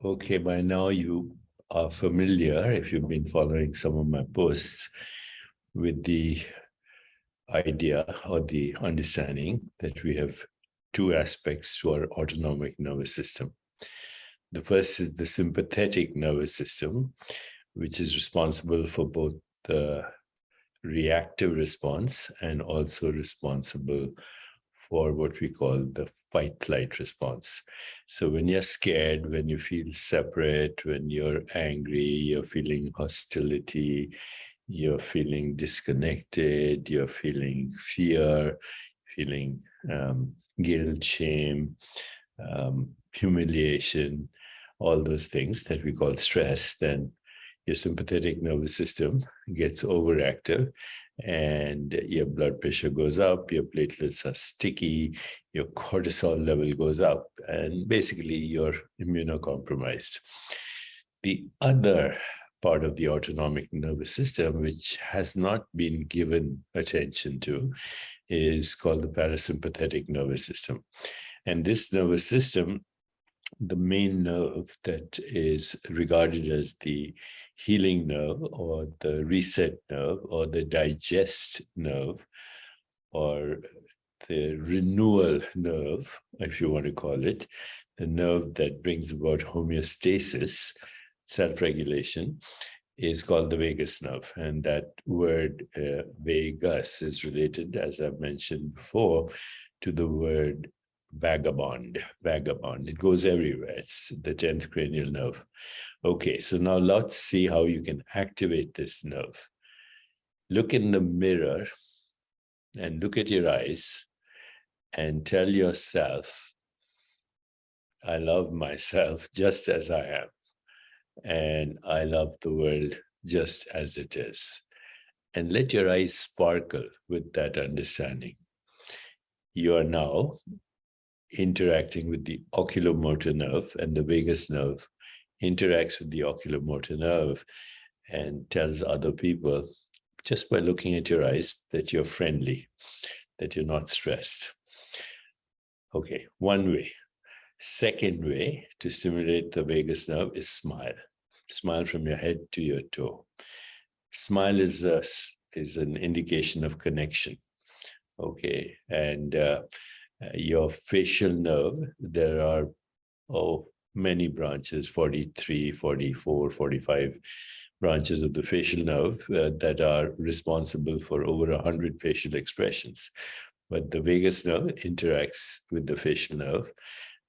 Okay, by now you are familiar, if you've been following some of my posts, with the idea or the understanding that we have two aspects to our autonomic nervous system. The first is the sympathetic nervous system, which is responsible for both the reactive response and also responsible for what we call the fight-flight response. So when you're scared, when you feel separate, when you're angry, you're feeling hostility, you're feeling disconnected, you're feeling fear, feeling guilt, shame, humiliation, all those things that we call stress, then your sympathetic nervous system gets overactive and your blood pressure goes up, your platelets are sticky, your cortisol level goes up, and basically you're immunocompromised. The other part of the autonomic nervous system, which has not been given attention to, is called the parasympathetic nervous system. And this nervous system, the main nerve that is regarded as the healing nerve or the reset nerve or the digest nerve or the renewal nerve, if you want to call it, the nerve that brings about homeostasis, self-regulation, is called the vagus nerve. And that word vagus is related, as I've mentioned before, to the word vagabond. It goes everywhere. It's the 10th cranial nerve. Okay, so now let's see how you can activate this nerve. Look in the mirror and look at your eyes and tell yourself, I love myself just as I am. And I love the world just as it is. And let your eyes sparkle with that understanding. You are now interacting with the oculomotor nerve, and the vagus nerve interacts with the oculomotor nerve and tells other people, just by looking at your eyes, that you're friendly, that you're not stressed. Okay, one way. Second way to stimulate the vagus nerve is smile. Smile from your head to your toe. Smile is an indication of connection. Okay, and your facial nerve, there are many branches, 43, 44, 45 branches of the facial nerve that are responsible for over 100 facial expressions. But the vagus nerve interacts with the facial nerve,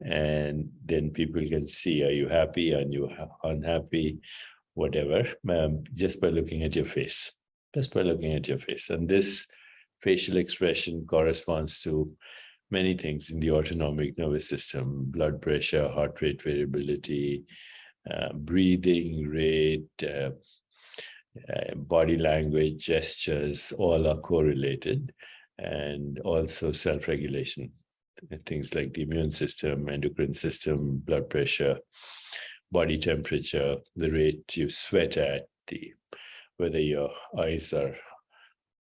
and then people can see, are you happy, are you unhappy, whatever, just by looking at your face. Just by looking at your face. And this facial expression corresponds to many things in the autonomic nervous system: blood pressure, heart rate variability, breathing rate, body language, gestures, all are correlated, and also self-regulation. Things like the immune system, endocrine system, blood pressure, body temperature, the rate you sweat at, whether your eyes are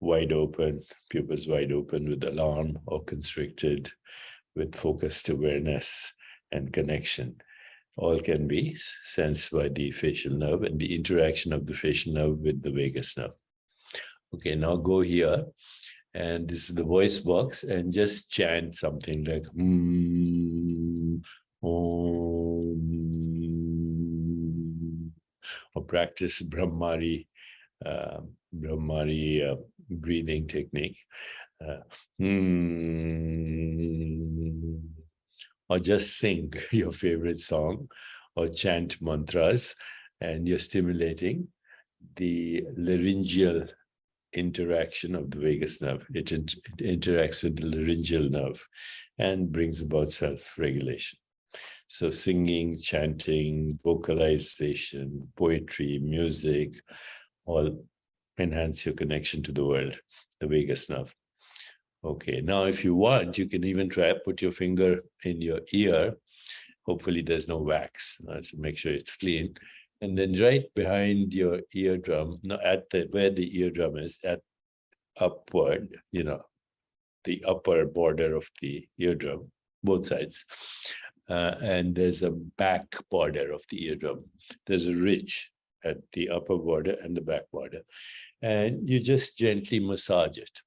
wide open, pupils wide open with alarm, or constricted with focused awareness and connection. All can be sensed by the facial nerve and the interaction of the facial nerve with the vagus nerve. Okay, now go here. And this is the voice box, and just chant something like Om, or practice Brahmari breathing technique. Or just sing your favorite song or chant mantras, and you're stimulating the laryngeal interaction of the vagus nerve. It interacts with the laryngeal nerve and brings about self-regulation. So singing, chanting, vocalization, poetry, music, all enhance your connection to the world, the vagus nerve. Okay, now if you want, you can even put your finger in your ear. Hopefully there's no wax, so make sure it's clean. And then right behind your eardrum, where the eardrum is, at upward, the upper border of the eardrum, both sides, and there's a back border of the eardrum. There's a ridge at the upper border and the back border. And you just gently massage it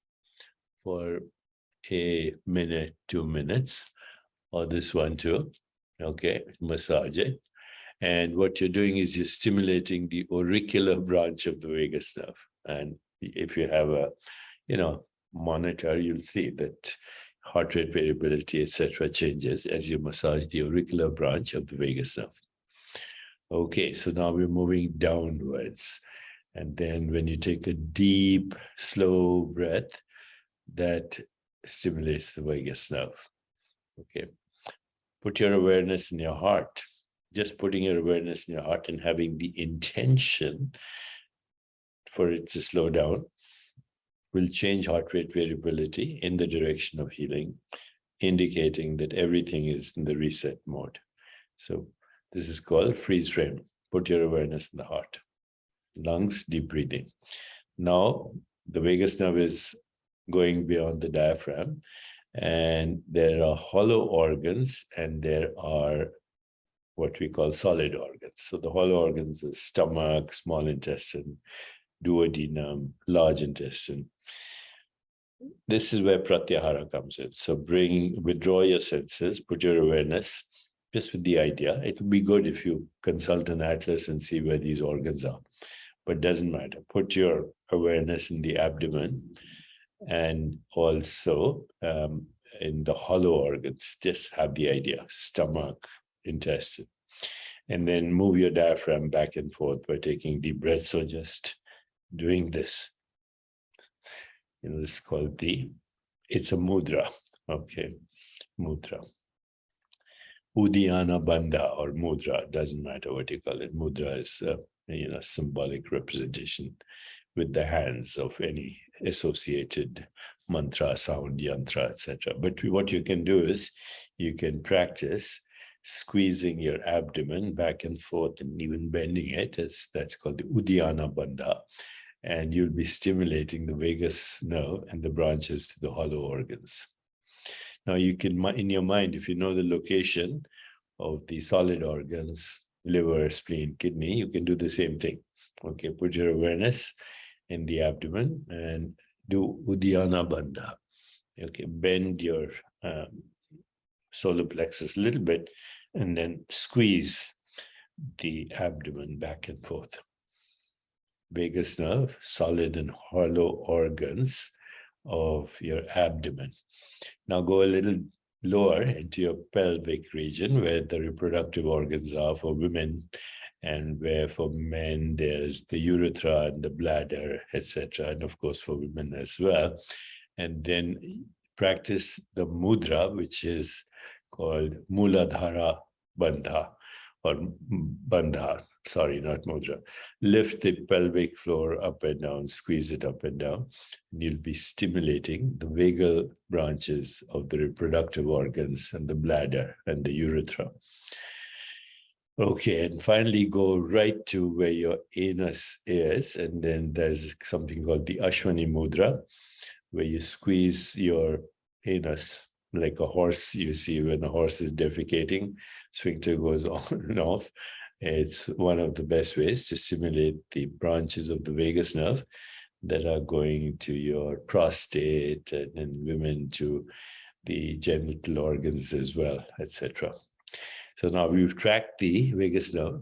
for a minute, 2 minutes, or this one too. Okay, massage it. And what you're doing is you're stimulating the auricular branch of the vagus nerve. And if you have a, monitor, you'll see that heart rate variability, etc., changes as you massage the auricular branch of the vagus nerve. Okay, so now we're moving downwards. And then when you take a deep, slow breath, that stimulates the vagus nerve. Okay, put your awareness in your heart. Just putting your awareness in your heart and having the intention for it to slow down will change heart rate variability in the direction of healing, indicating that everything is in the reset mode. So this is called freeze frame. Put your awareness in the heart. Lungs, deep breathing. Now, the vagus nerve is going beyond the diaphragm, and there are hollow organs, and there are what we call solid organs. So the hollow organs are stomach, small intestine, duodenum, large intestine. This is where pratyahara comes in. So withdraw your senses, put your awareness just with the idea. It would be good if you consult an atlas and see where these organs are, but it doesn't matter. Put your awareness in the abdomen and also in the hollow organs. Just have the idea, stomach, intestine, and then move your diaphragm back and forth by taking deep breaths. So just doing this. This is called it's a mudra. Okay, mudra. Uddiyana Bandha or mudra, doesn't matter what you call it. Mudra is symbolic representation with the hands of any associated mantra, sound, yantra, etc. But what you can do is you can practice squeezing your abdomen back and forth and even bending it. That's called the Uddiyana Bandha. And you'll be stimulating the vagus nerve and the branches to the hollow organs. Now you can, in your mind, if you know the location of the solid organs, liver, spleen, kidney, you can do the same thing. Okay, put your awareness in the abdomen and do Uddiyana Bandha. Okay, bend your solar plexus a little bit and then squeeze the abdomen back and forth. Vagus nerve, solid and hollow organs of your abdomen. Now go a little lower into your pelvic region where the reproductive organs are for women, and where for men there's the urethra and the bladder, etc., and of course for women as well. And then practice the mudra, which is called Muladhara Bandha, or Bandha, sorry, not mudra. Lift the pelvic floor up and down, squeeze it up and down, and you'll be stimulating the vagal branches of the reproductive organs and the bladder and the urethra. Okay, and finally go right to where your anus is, and then there's something called the Ashwani Mudra, where you squeeze your anus like a horse. You see when a horse is defecating, sphincter goes on and off. It's one of the best ways to stimulate the branches of the vagus nerve that are going to your prostate, and in women to the genital organs as well, etc. So now we've tracked the vagus nerve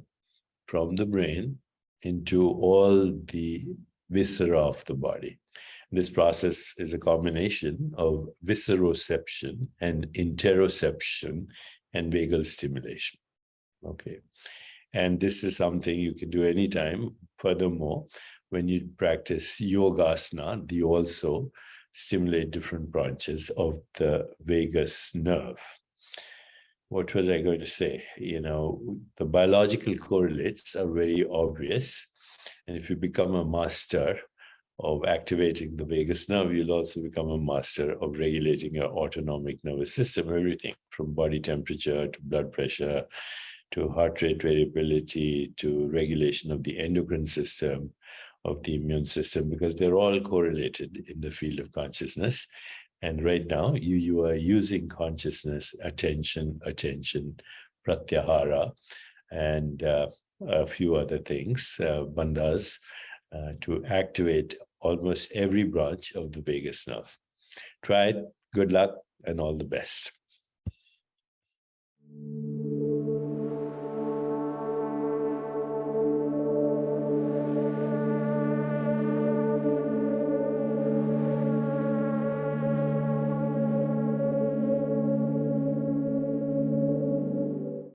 from the brain into all the viscera of the body. This process is a combination of visceroception and interoception and vagal stimulation. Okay. And this is something you can do anytime. Furthermore, when you practice yogasana, you also stimulate different branches of the vagus nerve. What was I going to say? The biological correlates are very obvious. And if you become a master of activating the vagus nerve, you'll also become a master of regulating your autonomic nervous system, everything from body temperature to blood pressure, to heart rate variability, to regulation of the endocrine system, of the immune system, because they're all correlated in the field of consciousness. And right now, you are using consciousness, attention, pratyahara, and a few other things, bandhas, to activate almost every branch of the vagus nerve. Try it. Good luck and all the best.